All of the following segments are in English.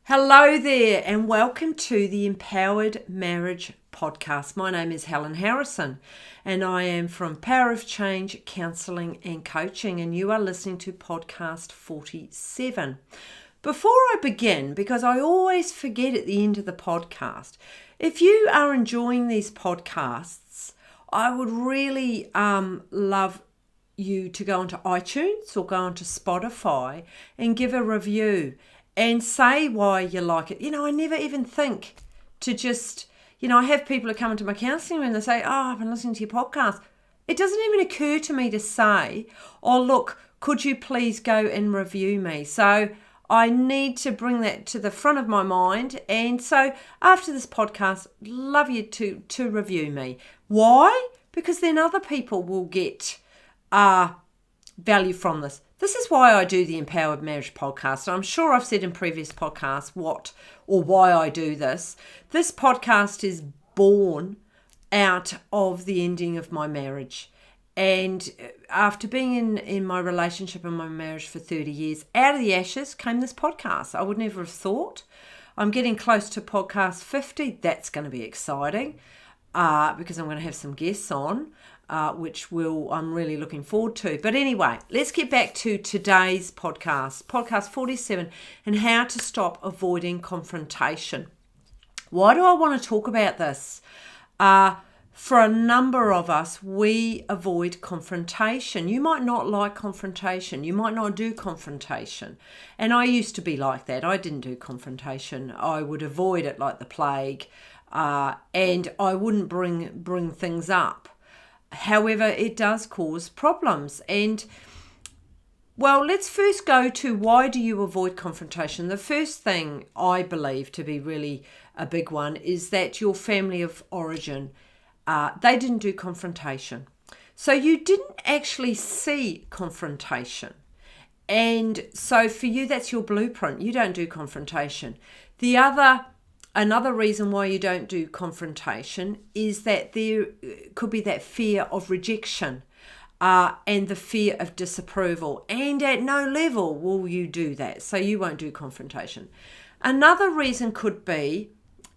Hello there, and welcome to the Empowered Marriage Podcast. My name is Helen Harrison, and I am from Power of Change Counselling and Coaching, and you are listening to podcast 47. Before I begin, because I always forget at the end of the podcast, if you are enjoying these podcasts, I would really love you to go onto iTunes or go onto Spotify and give a review and say why you like it. I never even think to just, I have people who come into my counselling room and they say, I've been listening to your podcast. It doesn't even occur to me to say, look, could you please go and review me? So I need to bring that to the front of my mind. And so after this podcast, love you to review me. Why? Because then other people will get value from this. This is why I do the Empowered Marriage Podcast. I'm sure I've said in previous podcasts what or why I do this. This podcast is born out of the ending of my marriage. And after being in my relationship and my marriage for 30 years, out of the ashes came this podcast. I would never have thought. I'm getting close to podcast 50. That's going to be exciting because I'm going to have some guests on. Which I'm really looking forward to. But anyway, let's get back to today's podcast 47, and how to stop avoiding confrontation. Why do I want to talk about this? For a number of us, we avoid confrontation. You might not like confrontation. You might not do confrontation. And I used to be like that. I didn't do confrontation. I would avoid it like the plague, and I wouldn't bring things up. However, it does cause problems. And, let's first go to why do you avoid confrontation? The first thing I believe to be really a big one is that your family of origin, they didn't do confrontation. So you didn't actually see confrontation. And so for you, that's your blueprint. You don't do confrontation. Another reason why you don't do confrontation is that there could be that fear of rejection and the fear of disapproval. And at no level will you do that. So you won't do confrontation. Another reason could be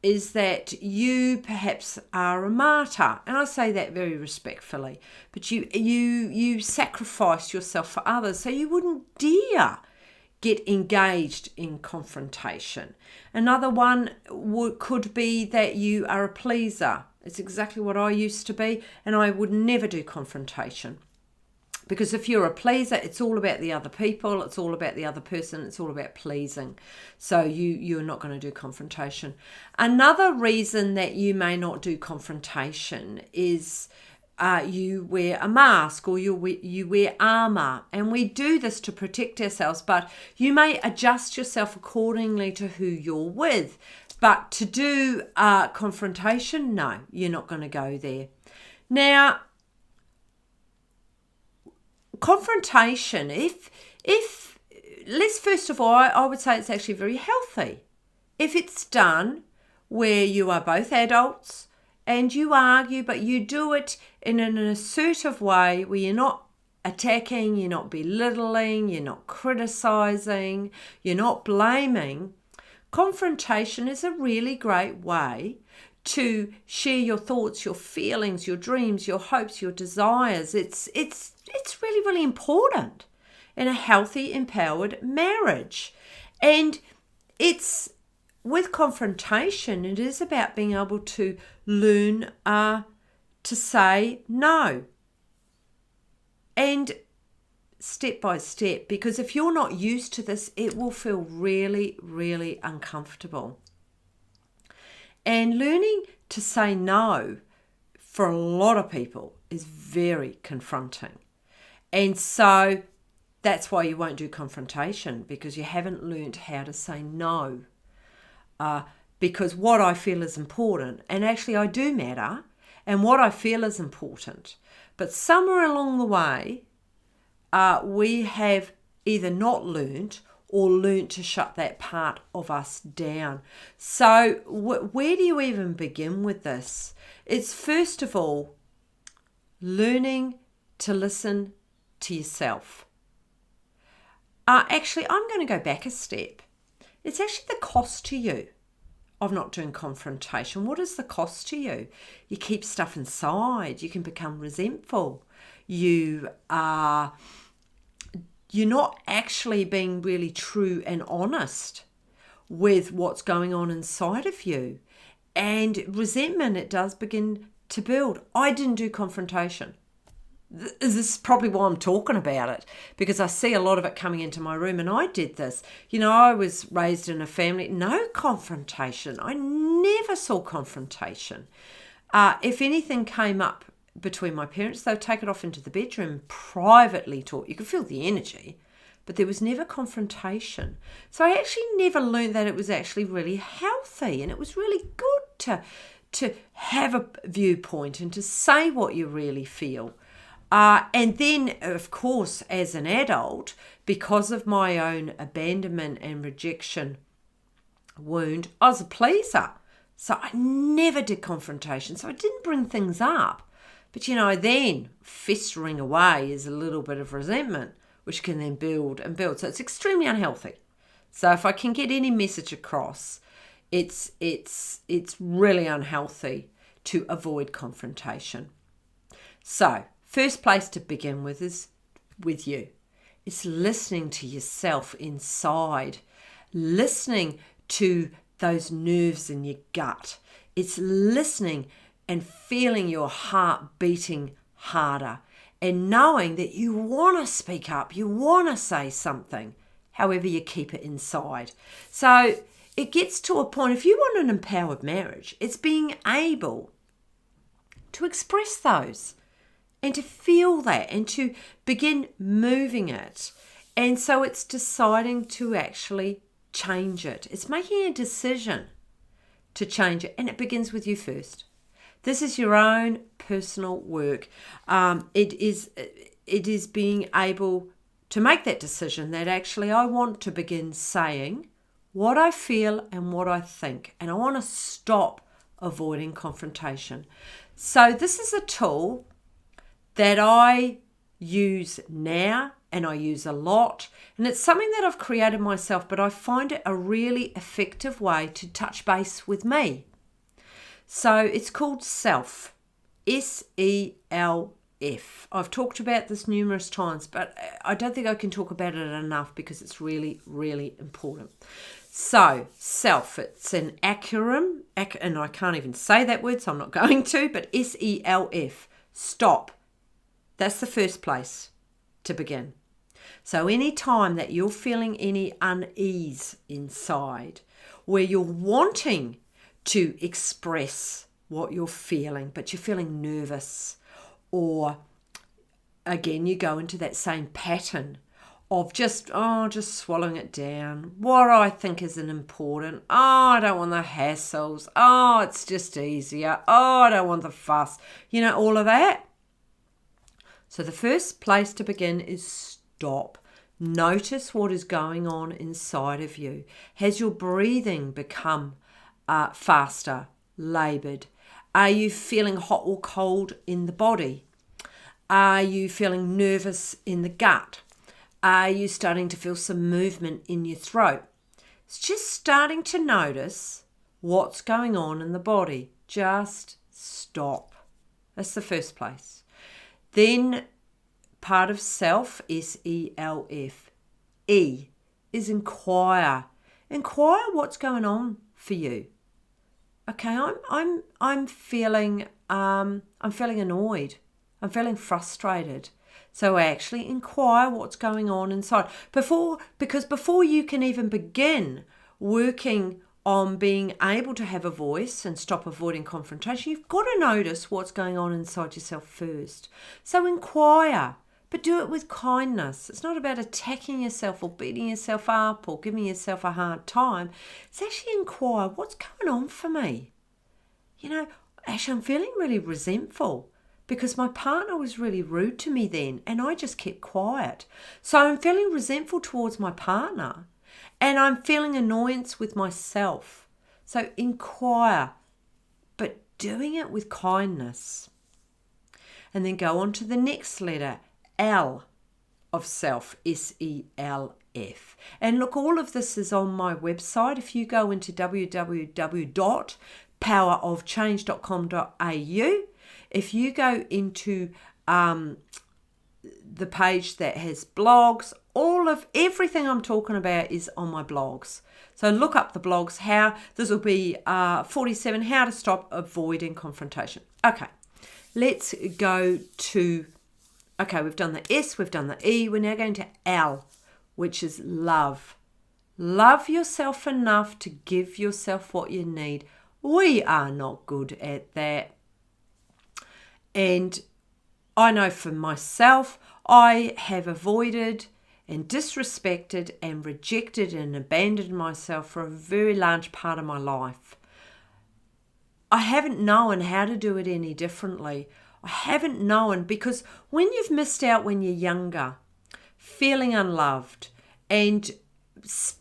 is that you perhaps are a martyr. And I say that very respectfully. But you sacrifice yourself for others. So you wouldn't dare get engaged in confrontation. Another one could be that you are a pleaser. It's exactly what I used to be, and I would never do confrontation. Because if you're a pleaser, it's all about the other people, it's all about the other person, it's all about pleasing. So you're not going to do confrontation. Another reason that you may not do confrontation is you wear a mask or you wear armor, and we do this to protect ourselves, but you may adjust yourself accordingly to who you're with. But to do confrontation, no, you're not going to go there. Now, confrontation, if let's first of all, I would say it's actually very healthy if it's done where you are both adults and you argue, but you do it in an assertive way where you're not attacking, you're not belittling, you're not criticizing, you're not blaming. Confrontation is a really great way to share your thoughts, your feelings, your dreams, your hopes, your desires. It's really, really important in a healthy, empowered marriage. And it's with confrontation, it is about being able to learn to say no. And step by step, because if you're not used to this, it will feel really, really uncomfortable. And learning to say no for a lot of people is very confronting. And so that's why you won't do confrontation, because you haven't learned how to say no. Because what I feel is important, and actually I do matter, and what I feel is important. But somewhere along the way, we have either not learned or learnt to shut that part of us down. So where do you even begin with this? It's first of all learning to listen to yourself. Actually, I'm going to go back a step. It's actually the cost to you of not doing confrontation. What is the cost to you? You keep stuff inside. You can become resentful. You're not actually being really true and honest with what's going on inside of you. And resentment, it does begin to build. I didn't do confrontation. This is probably why I'm talking about it, because I see a lot of it coming into my room, and I did this. I was raised in a family, no confrontation. I never saw confrontation. If anything came up between my parents, they would take it off into the bedroom, privately talk. You could feel the energy, but there was never confrontation. So I actually never learned that it was actually really healthy, and it was really good to have a viewpoint and to say what you really feel. And then, of course, as an adult, because of my own abandonment and rejection wound, I was a pleaser. So I never did confrontation. So I didn't bring things up. But, then festering away is a little bit of resentment, which can then build and build. So it's extremely unhealthy. So if I can get any message across, it's really unhealthy to avoid confrontation. So first place to begin with is with you. It's listening to yourself inside, listening to those nerves in your gut. It's listening and feeling your heart beating harder and knowing that you want to speak up, you want to say something, however you keep it inside. So it gets to a point, if you want an empowered marriage, it's being able to express those and to feel that and to begin moving it. And so it's deciding to actually change it. It's making a decision to change it, and it begins with you first. This is your own personal work. It is being able to make that decision that actually I want to begin saying what I feel and what I think, and I want to stop avoiding confrontation. So this is a tool that I use now, and I use a lot, and it's something that I've created myself, but I find it a really effective way to touch base with me. So it's called SELF, SELF. I've talked about this numerous times, but I don't think I can talk about it enough because it's really, really important. So SELF, it's an acronym, and I can't even say that word, so I'm not going to, but SELF, stop. That's the first place to begin. So any time that you're feeling any unease inside, where you're wanting to express what you're feeling, but you're feeling nervous, or again, you go into that same pattern of just swallowing it down. What I think isn't important. I don't want the hassles. It's just easier. I don't want the fuss. All of that. So the first place to begin is stop. Notice what is going on inside of you. Has your breathing become faster, laboured? Are you feeling hot or cold in the body? Are you feeling nervous in the gut? Are you starting to feel some movement in your throat? It's just starting to notice what's going on in the body. Just stop. That's the first place. Then part of self, SELF, E is inquire. Inquire what's going on for you. Okay, I'm feeling annoyed. I'm feeling frustrated. So actually inquire what's going on inside because before you can even begin working on being able to have a voice and stop avoiding confrontation, you've got to notice what's going on inside yourself first. So inquire, but do it with kindness. It's not about attacking yourself or beating yourself up or giving yourself a hard time. It's actually inquire, what's going on for me? Actually, I'm feeling really resentful because my partner was really rude to me then and I just kept quiet. So I'm feeling resentful towards my partner. And I'm feeling annoyance with myself. So inquire, but doing it with kindness. And then go on to the next letter, L of self, SELF. F. And look, all of this is on my website. If you go into www.powerofchange.com.au, if you go into the page that has blogs, everything I'm talking about is on my blogs. So look up the blogs. This will be 47, how to stop avoiding confrontation. Okay, let's go to, we've done the S, we've done the E, we're now going to L, which is love. Love yourself enough to give yourself what you need. We are not good at that. And I know for myself, I have avoided and disrespected and rejected and abandoned myself for a very large part of my life. I haven't known how to do it any differently. I haven't known, because when you've missed out when you're younger, feeling unloved and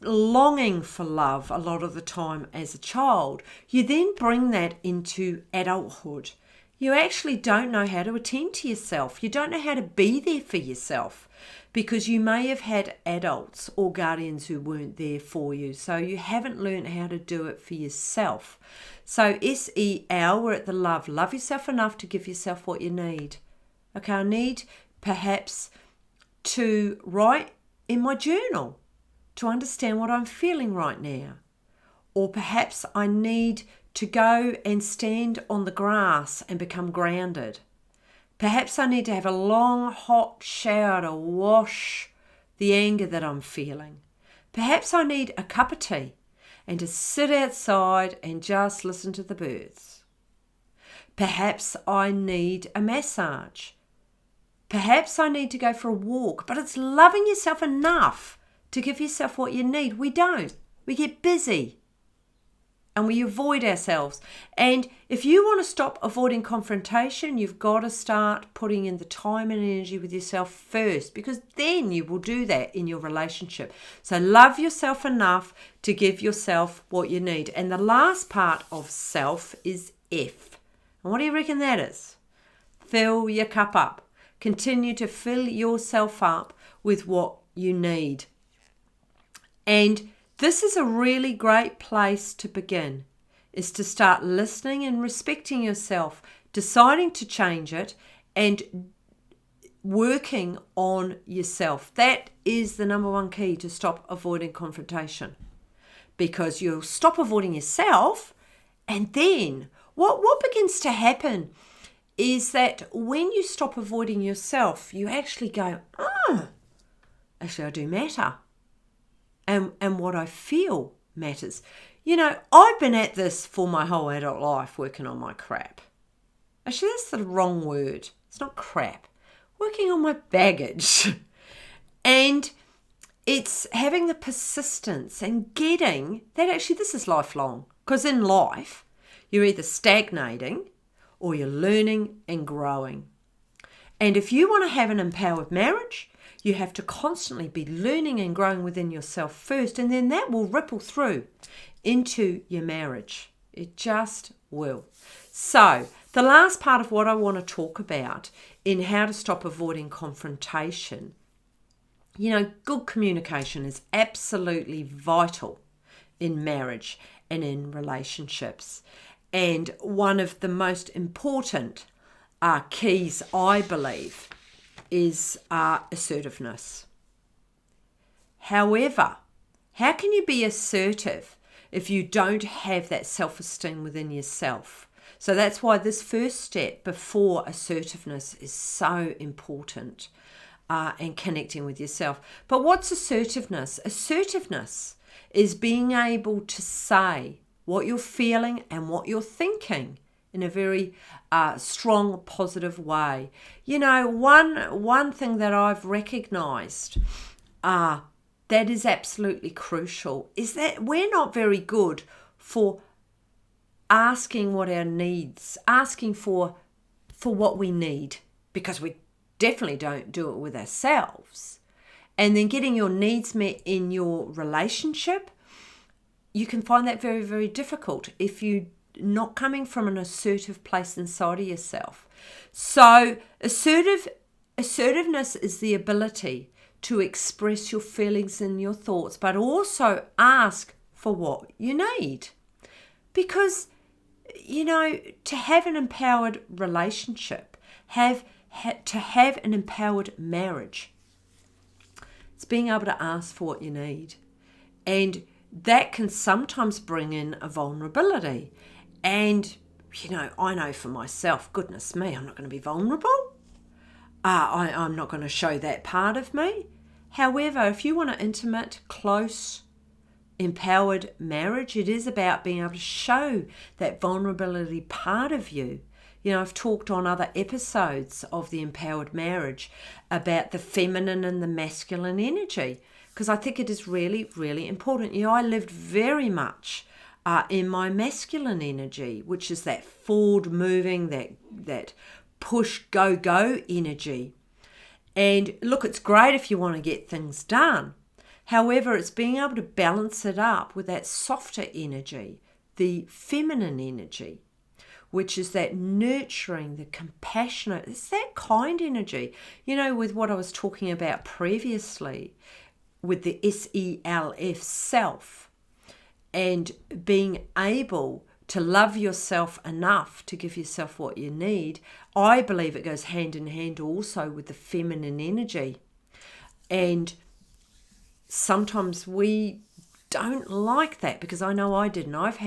longing for love a lot of the time as a child, you then bring that into adulthood. You actually don't know how to attend to yourself. You don't know how to be there for yourself, because you may have had adults or guardians who weren't there for you. So you haven't learned how to do it for yourself. So SEL, we're at the love. Love yourself enough to give yourself what you need. Okay, I need perhaps to write in my journal to understand what I'm feeling right now. Or perhaps I need to go and stand on the grass and become grounded. Perhaps I need to have a long hot shower to wash the anger that I'm feeling. Perhaps I need a cup of tea and to sit outside and just listen to the birds. Perhaps I need a massage. Perhaps I need to go for a walk, but it's loving yourself enough to give yourself what you need. We don't. We get busy and we avoid ourselves. And if you want to stop avoiding confrontation, you've got to start putting in the time and energy with yourself first, because then you will do that in your relationship. So love yourself enough to give yourself what you need. And the last part of self is F. And what do you reckon that is? Fill your cup up. Continue to fill yourself up with what you need. And this is a really great place to begin, is to start listening and respecting yourself, deciding to change it and working on yourself. That is the number one key to stop avoiding confrontation, because you'll stop avoiding yourself, and then what begins to happen is that when you stop avoiding yourself, you actually go, actually I do matter. And what I feel matters. You know, I've been at this for my whole adult life, working on my crap. Actually, that's the wrong word. It's not crap. Working on my baggage. And it's having the persistence and getting that actually this is lifelong. Because in life, you're either stagnating or you're learning and growing. And if you want to have an empowered marriage, you have to constantly be learning and growing within yourself first, and then that will ripple through into your marriage. It just will. So the last part of what I want to talk about in how to stop avoiding confrontation, you know, good communication is absolutely vital in marriage and in relationships. And one of the most important keys, I believe, is assertiveness. However, how can you be assertive if you don't have that self-esteem within yourself? So that's why this first step before assertiveness is so important, and connecting with yourself. But what's assertiveness? Assertiveness is being able to say what you're feeling and what you're thinking in a very strong, positive way. You know, one thing that I've recognised that is absolutely crucial is that we're not very good for asking what our needs, asking for what we need, because we definitely don't do it with ourselves. And then getting your needs met in your relationship, you can find that very, very difficult if you're not coming from an assertive place inside of yourself. So assertiveness is the ability to express your feelings and your thoughts, but also ask for what you need. Because, to have an empowered relationship, to have an empowered marriage, it's being able to ask for what you need. And that can sometimes bring in a vulnerability. And, I know for myself, goodness me, I'm not going to be vulnerable. I'm not going to show that part of me. However, if you want an intimate, close, empowered marriage, it is about being able to show that vulnerability part of you. I've talked on other episodes of the empowered marriage about the feminine and the masculine energy, because I think it is really, really important. I lived very much in my masculine energy, which is that forward moving, that push, go energy. And look, it's great if you want to get things done. However, it's being able to balance it up with that softer energy, the feminine energy, which is that nurturing, the compassionate, it's that kind energy. With what I was talking about previously, with the SELF, self, and being able to love yourself enough to give yourself what you need, I believe it goes hand in hand also with the feminine energy. And sometimes we don't like that, because I know I didn't. I've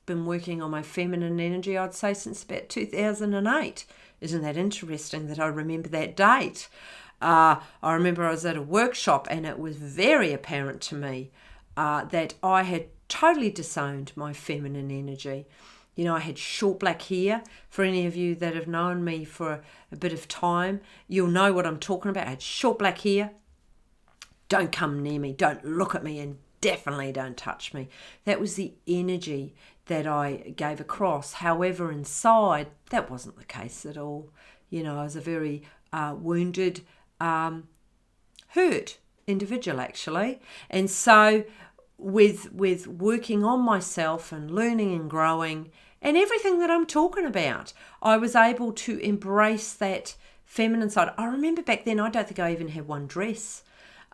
been working on my feminine energy, I'd say, since about 2008. Isn't that interesting that I remember that date? I remember I was at a workshop and it was very apparent to me that I had totally disowned my feminine energy. I had short black hair. For any of you that have known me for a bit of time, you'll know what I'm talking about. I had short black hair. Don't come near me. Don't look at me, and definitely don't touch me. That was the energy that I gave across. However, inside, that wasn't the case at all. I was a very wounded, hurt individual, actually. And so with working on myself and learning and growing and everything that I'm talking about, I was able to embrace that feminine side. I remember back then, I don't think I even had one dress.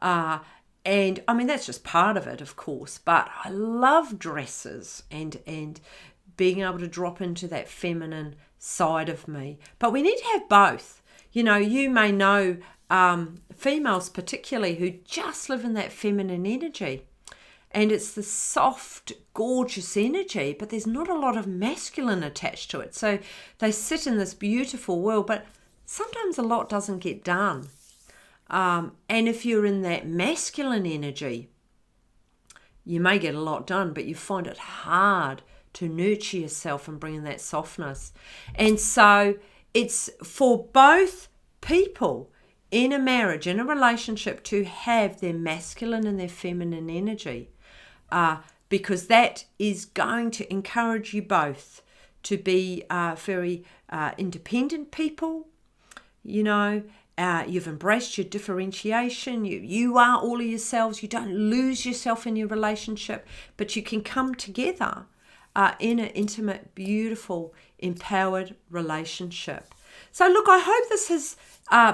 And I mean, that's just part of it, of course, but I love dresses and being able to drop into that feminine side of me. But we need to have both. You may know females particularly who just live in that feminine energy. And it's the soft, gorgeous energy, but there's not a lot of masculine attached to it. So they sit in this beautiful world, but sometimes a lot doesn't get done. And if you're in that masculine energy, you may get a lot done, but you find it hard to nurture yourself and bring in that softness. And so it's for both people in a marriage, in a relationship, to have their masculine and their feminine energy, because that is going to encourage you both to be very independent people. You've embraced your differentiation. You are all of yourselves. You don't lose yourself in your relationship, but you can come together in an intimate, beautiful, empowered relationship. So look, I hope this has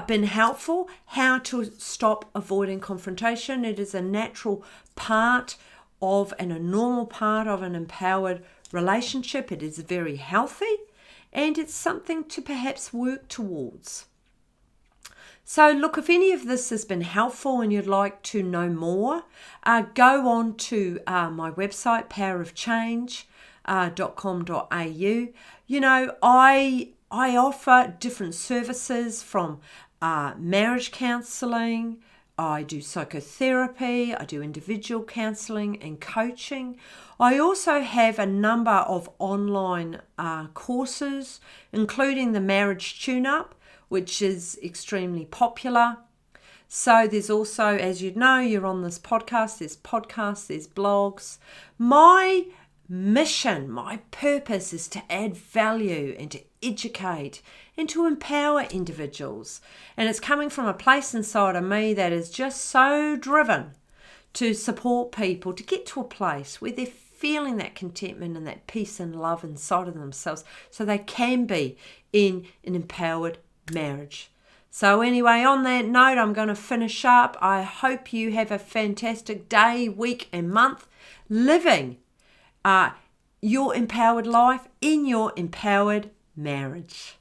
been helpful. How to stop avoiding confrontation. It is a natural part of and a normal part of an empowered relationship. It is very healthy, and it's something to perhaps work towards. So look, if any of this has been helpful and you'd like to know more, go on to my website, powerofchange.com.au. I offer different services from marriage counselling, I do psychotherapy, I do individual counselling and coaching. I also have a number of online courses, including the Marriage Tune-Up, which is extremely popular. So there's also, as you know, you're on this podcast, there's blogs. My mission, my purpose is to add value and to educate and to empower individuals. And it's coming from a place inside of me that is just so driven to support people to get to a place where they're feeling that contentment and that peace and love inside of themselves so they can be in an empowered marriage. So anyway, on that note, I'm going to finish up. I hope you have a fantastic day, week, and month living your empowered life in your empowered marriage.